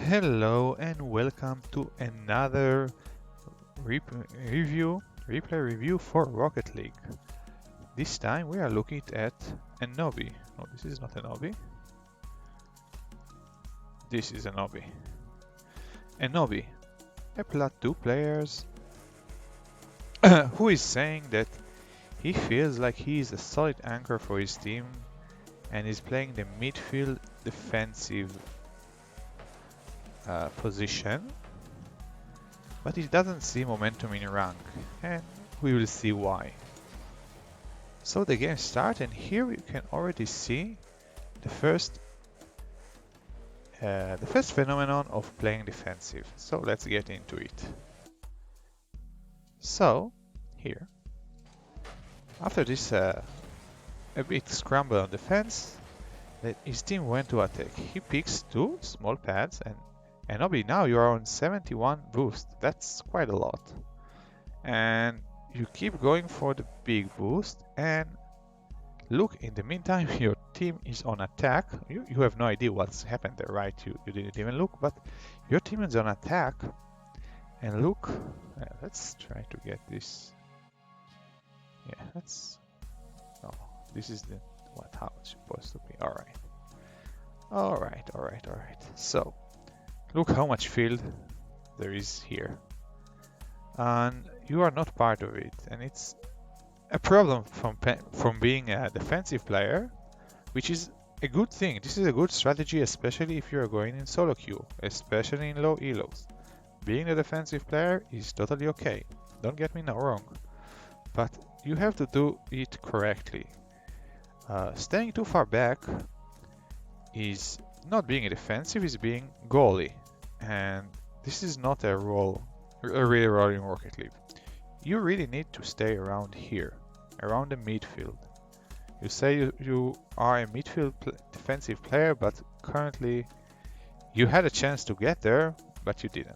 Hello and welcome to another replay review for Rocket League. This time we are looking at Enoby. No, this is not Enoby. This is Enoby. Enoby, a Plat 2 player who is saying that he feels like he is a solid anchor for his team and is playing the midfield defensive position, but he doesn't see momentum in rank, and we will see why. So the game starts, and here we can already see the first phenomenon of playing defensive. So let's get into it. So here, after this a bit scramble on defense, his team went to attack. He picks two small pads, and Enoby, now you are on 71 boost. That's quite a lot. And you keep going for the big boost, and look, in the meantime your team is on attack. You have no idea what's happened there, right? You didn't even look, but your team is on attack. And look, let's try to get this. Yeah, that's... Oh, this is the... how it's supposed to be. Alright. So, look how much field there is here. And you are not part of it. And it's a problem from being a defensive player, which is a good thing. This is a good strategy, especially if you are going in solo queue, especially in low elos. Being a defensive player is totally okay. Don't get me wrong. But you have to do it correctly. Staying too far back is not being a defensive, is being goalie. And this is not a role, a real role in Rocket League. You really need to stay around here, around the midfield. You say you are a midfield defensive player, but currently you had a chance to get there, but you didn't.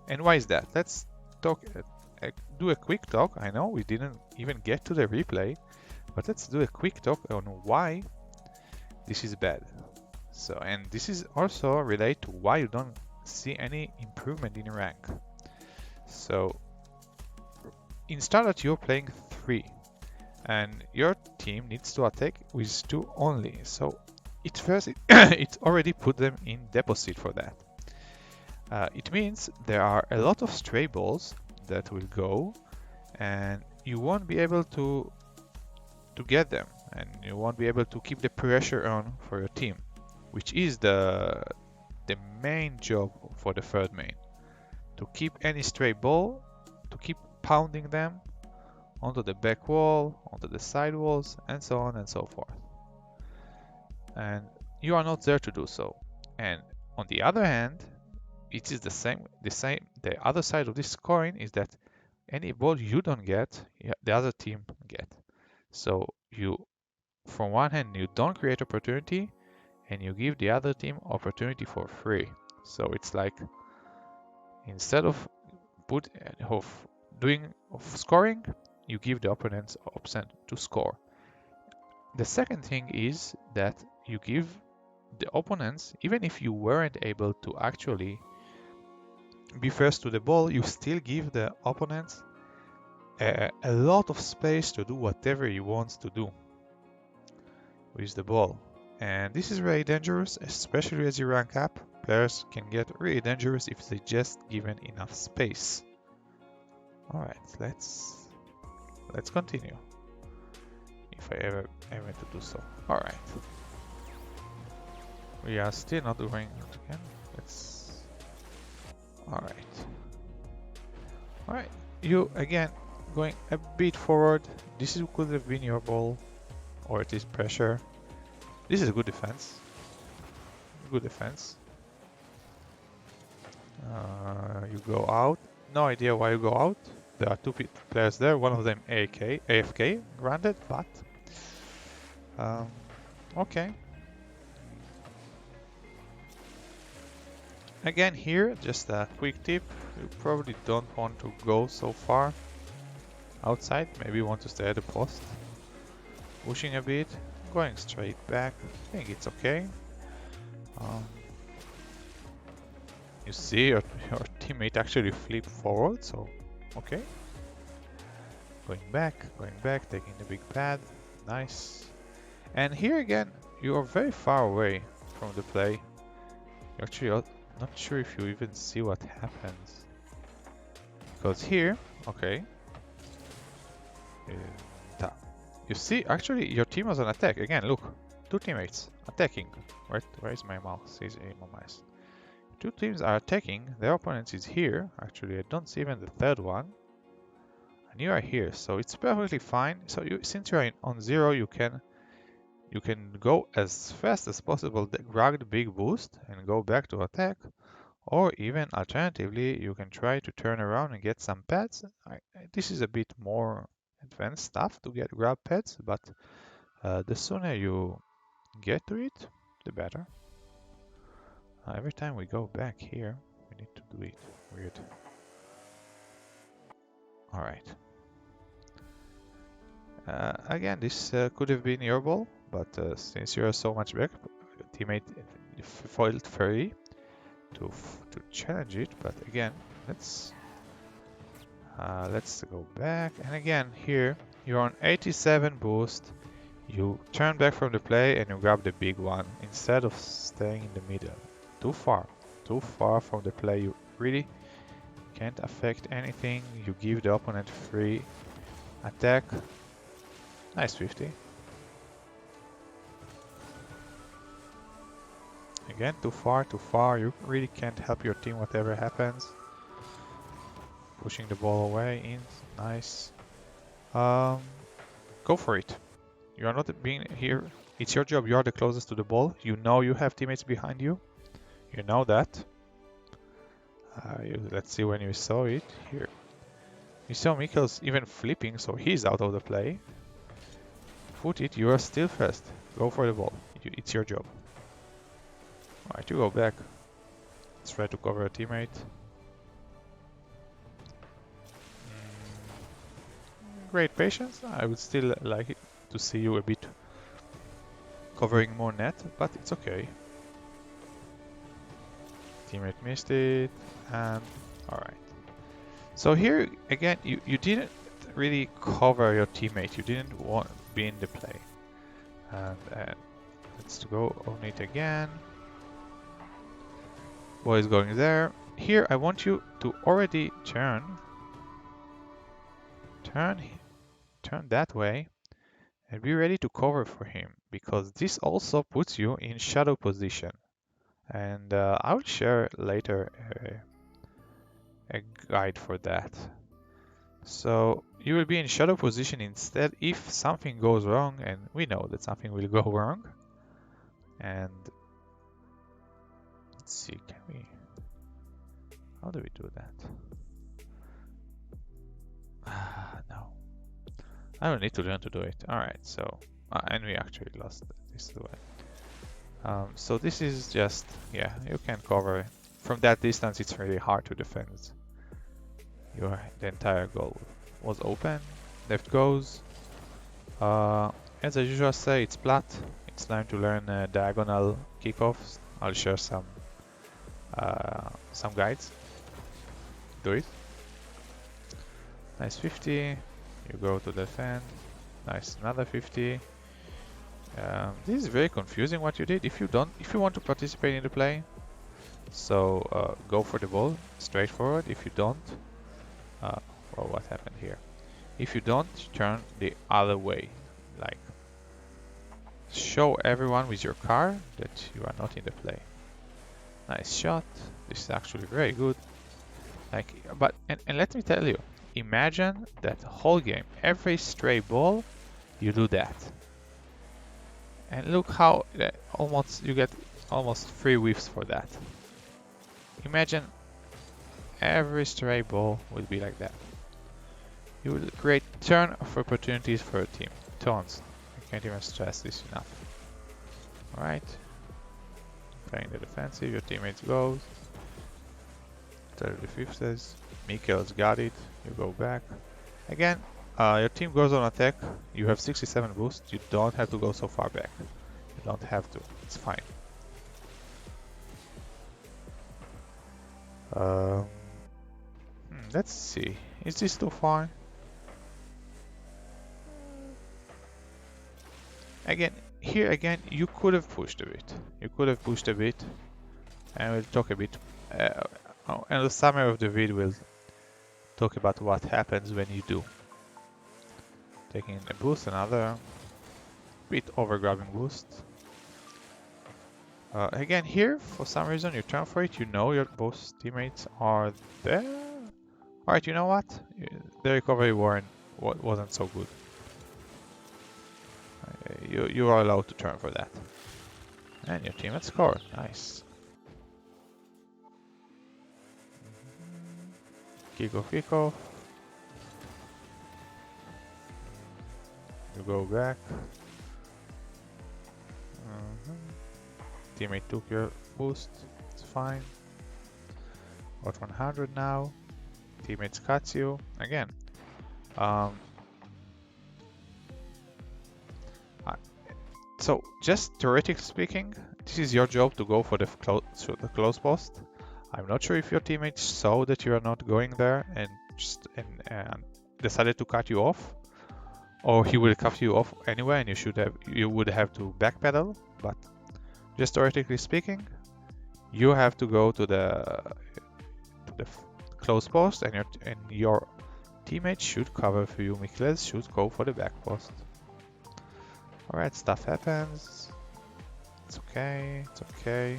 And why is that? Let's talk, do a quick talk. I know we didn't even get to the replay, but let's do a quick talk on why this is bad. So, and this is also related to why you don't see any improvement in rank. So, in Starlet you're playing 3, and your team needs to attack with 2 only. So, it already put them in deposit for that. It means there are a lot of stray balls that will go, and you won't be able to get them, and you won't be able to keep the pressure on for your team, which is the main job for the third main. To keep any stray ball, to keep pounding them onto the back wall, onto the side walls, and so on and so forth. And you are not there to do so. And on the other hand, it is the same. The other side of this coin is that any ball you don't get, the other team get. So you, from one hand, you don't create opportunity, and you give the other team opportunity for free. So it's like, instead of scoring, you give the opponents option to score. The second thing is that you give the opponents, even if you weren't able to actually be first to the ball, you still give the opponents a lot of space to do whatever he wants to do with the ball. And this is very dangerous, especially as you rank up. Players can get really dangerous if they just given enough space. Alright, let's continue. If I ever to do so. Alright. We are still not doing it again. Alright. You again going a bit forward. This could have been your ball, or it is pressure. This is a good defense. You go out. No idea why you go out. There are 2 players there. One of them AFK, granted, but okay. Again here, just a quick tip. You probably don't want to go so far outside. Maybe you want to stay at the post. Pushing a bit, going straight back. I think it's okay. You see your teammate actually flip forward, so okay. Going back, taking the big pad. Nice. And here again, you are very far away from the play. You're actually not sure if you even see what happens. Because here, okay. You see, actually, your team was on attack. Again, look. Two teammates attacking. Where is my mouse? Is my mouse? Two teams are attacking. Their opponent is here. Actually, I don't see even the third one. And you are here, so it's perfectly fine. So since you are on 0, you can go as fast as possible, grab the big boost and go back to attack. Or even alternatively, you can try to turn around and get some pets. This is a bit more advanced stuff to grab pets, but the sooner you get to it, the better. Every time we go back here, we need to do it. Weird. Alright. Again, this could have been your ball, but since you are so much back, teammate felt free to challenge it. But again, let's go back. And again, here you're on 87 boost. You turn back from the play and you grab the big one instead of staying in the middle. Too far from the play. You really can't affect anything. You give the opponent free attack. Nice 50. Again, too far. You really can't help your team whatever happens. Pushing the ball away, in, nice. Go for it. You are not being here. It's your job. You are the closest to the ball. You know you have teammates behind you. You know that. Let's see when you saw it here. You saw Mikkel's even flipping, so he's out of the play. Put it. You are still first. Go for the ball. It's your job. Alright, you go back. Let's try to cover a teammate. Great patience. I would still like it to see you a bit covering more net, but it's okay. Teammate missed it, and alright. So here again, you didn't really cover your teammate. You didn't want to be in the play. And let's go on it again. Boy is going there. Here I want you to already turn that way and be ready to cover for him, because this also puts you in shadow position. And I will share later a guide for that. So you will be in shadow position instead if something goes wrong, and we know that something will go wrong. And let's see, how do we do that? No. I don't need to learn to do it. Alright, so, and we actually lost this way. So this is just, yeah, you can cover it. From that distance it's really hard to defend. The entire goal was open. Left goes. As I usually say, it's plat. It's time to learn diagonal kickoffs. I'll share some guides. Do it. Nice 50. You go to defend. Nice, another 50. This is very confusing what you did. If you want to participate in the play, so go for the ball straight forward. If you don't, well, what happened here? If you don't, turn the other way. Like, show everyone with your car that you are not in the play. Nice shot. This is actually very good. Like, and let me tell you, imagine that whole game, every stray ball, you do that. And look how you get almost 3 whiffs for that. Imagine every stray ball would be like that. You will create ton of opportunities for a team. Tons. I can't even stress this enough. Alright. Playing the defensive, your teammates goes. 35th says, Mikkel's got it. You go back. Again, your team goes on attack. You have 67 boost. You don't have to go so far back. You don't have to. It's fine. Um, let's see. Is this too far? Again, here again, you could have pushed a bit. You could have pushed a bit, and we'll talk a bit. And the summary of the video will talk about what happens when you do. Taking a boost, another bit overgrabbing boost. Again, here, for some reason, you turn for it, you know your both teammates are there. Alright, you know what? The recovery wasn't so good. You are allowed to turn for that. And your teammate scored. Nice. Kickoff. You go back. Teammate took your boost. It's fine. Got 100 now. Teammates cuts you. Again. So, just theoretically speaking, this is your job to go for the close post. I'm not sure if your teammates saw that you are not going there and decided to cut you off, or he will cut you off anyway, and you would have to backpedal. But just theoretically speaking, you have to go to the close post, and your teammate should cover for you. Mikles should go for the back post. Alright, stuff happens. It's okay, it's okay.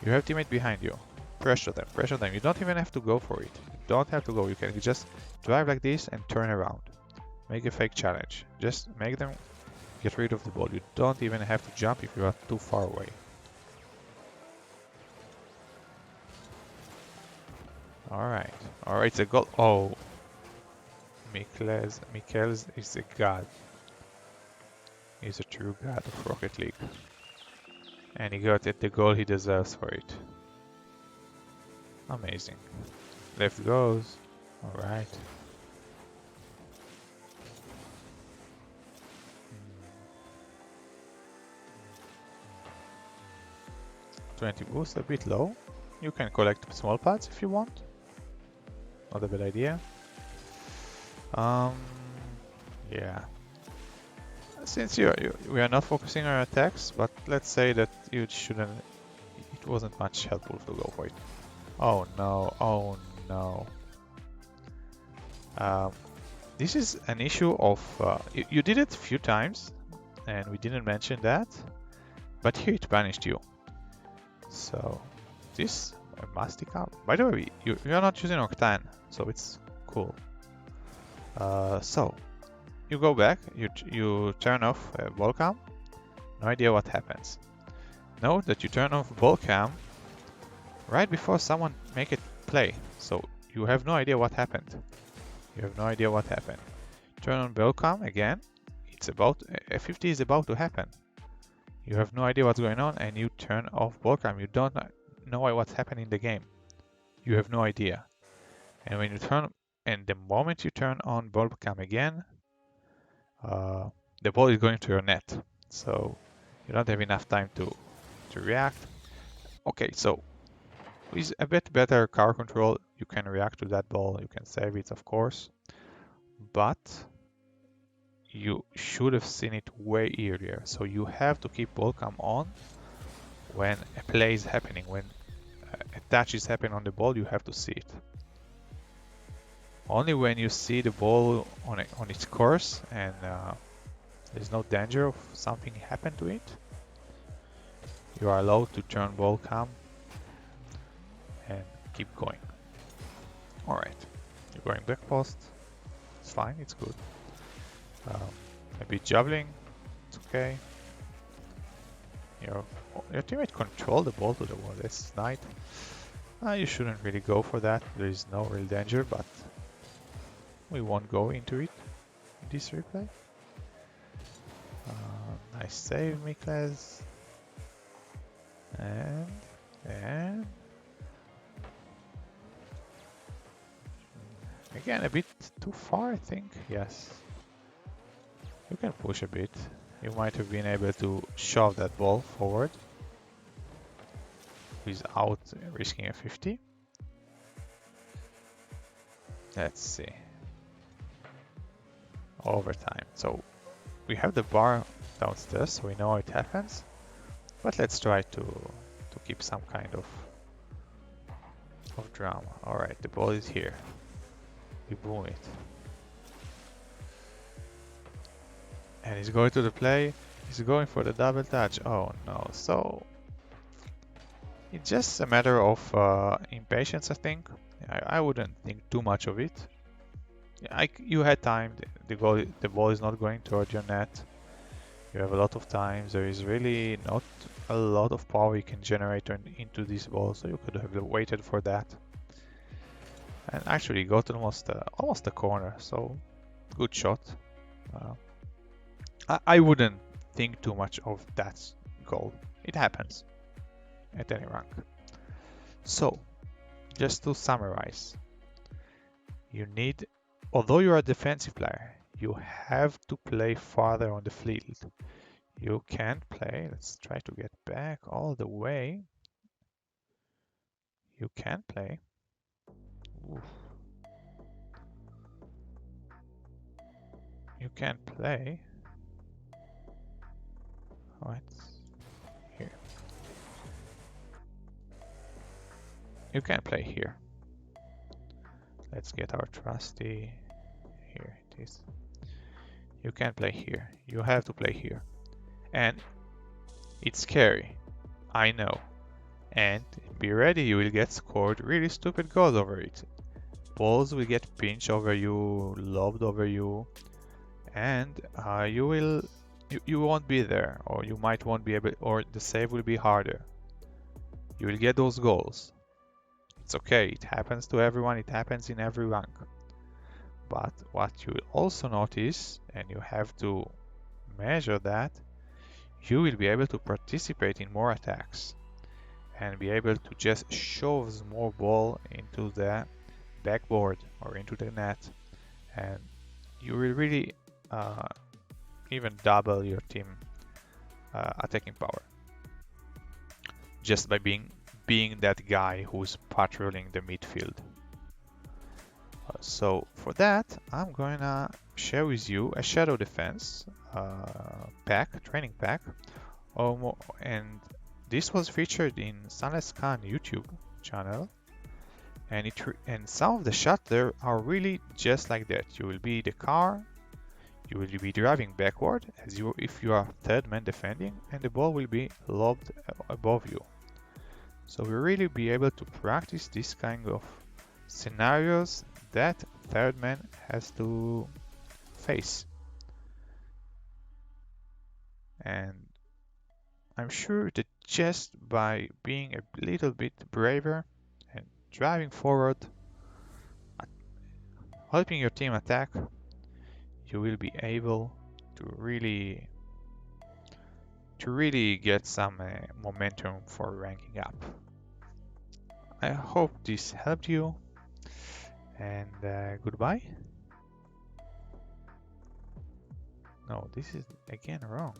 You have teammate behind you. Pressure them. You don't even have to go for it. You don't have to go. You can just drive like this and turn around. Make a fake challenge. Just make them get rid of the ball. You don't even have to jump if you are too far away. Alright, it's a goal. Oh, Mikels is a god. He's a true god of Rocket League. And he got it the goal he deserves for it. Amazing. Left goes. Alright. $20 boost, a bit low. You can collect small parts if you want. Not a bad idea. Yeah. Since we are not focusing on attacks, but let's say that you shouldn't. It wasn't much helpful to go for it. Oh no! This is an issue of you did it a few times, and we didn't mention that, but here it banished you. So this must stick out. By the way, you are not using Octane, so it's cool. So you go back, you turn off ball cam. No idea what happens. Note that you turn off ball cam right before someone make it play, so you have no idea what happened. Turn on ball cam again. It's about a 50 is about to happen. You have no idea what's going on, and you turn off ball cam. You don't know what's happening in the game. You have no idea. And when you the moment you turn on ball cam again, the ball is going to your net. So you don't have enough time to react. Okay, so with a bit better car control, you can react to that ball. You can save it, of course. But you should have seen it way earlier. So you have to keep ball cam on when a play is happening. When a touch is happening on the ball, you have to see it. Only when you see the ball on its course and there's no danger of something happen to it, you are allowed to turn ball cam and keep going. Alright, you're going back post. It's fine, it's good. A bit jabbling, it's okay. Your teammate control the ball to the wall, that's nice. You shouldn't really go for that, there is no real danger, but we won't go into it in this replay. Nice save, Mikles. And again, a bit too far, I think. Yes, you can push a bit. You might have been able to shove that ball forward without risking a 50. Let's see. Overtime. So we have the bar downstairs, so we know how it happens. But let's try to keep some kind of drama. All right, the ball is here. We boom it. And he's going to the play. He's going for the double touch. Oh no. So it's just a matter of impatience, I think. I wouldn't think too much of it. You had time. The ball is not going toward your net. You have a lot of time. There is really not a lot of power you can generate into this ball, so you could have waited for that. And actually got almost the corner. So good shot. I wouldn't think too much of that goal. It happens at any rank. So, just to summarize, you need, although you're a defensive player, you have to play farther on the field. You can't play, let's try to get back all the way. You can't play. Oof. You can't play. Oh, it's here. You can't play here. Let's get our trusty. Here it is. You can't play here. You have to play here. And it's scary. I know. And be ready, you will get scored really stupid goals over it. Balls will get pinched over you, lobbed over you, and you won't be there, or you might won't be able, or the save will be harder. You will get those goals. It's okay, it happens to everyone, it happens in every rank. But what you will also notice, and you have to measure that, you will be able to participate in more attacks and be able to just shove more ball into the backboard or into the net, and you will really even double your team attacking power just by being that guy who's patrolling the midfield. So for that, I'm gonna share with you a shadow defense training pack, and this was featured in Sunless Khan YouTube channel, and some of the shots there are really just like that. You will be the car, you will be driving backward if you are third man defending, and the ball will be lobbed above you. So we'll really be able to practice this kind of scenarios that third man has to face. And I'm sure that just by being a little bit braver and driving forward, helping your team attack, you will be able to really get some momentum for ranking up. I hope this helped you, and goodbye. No, this is again wrong.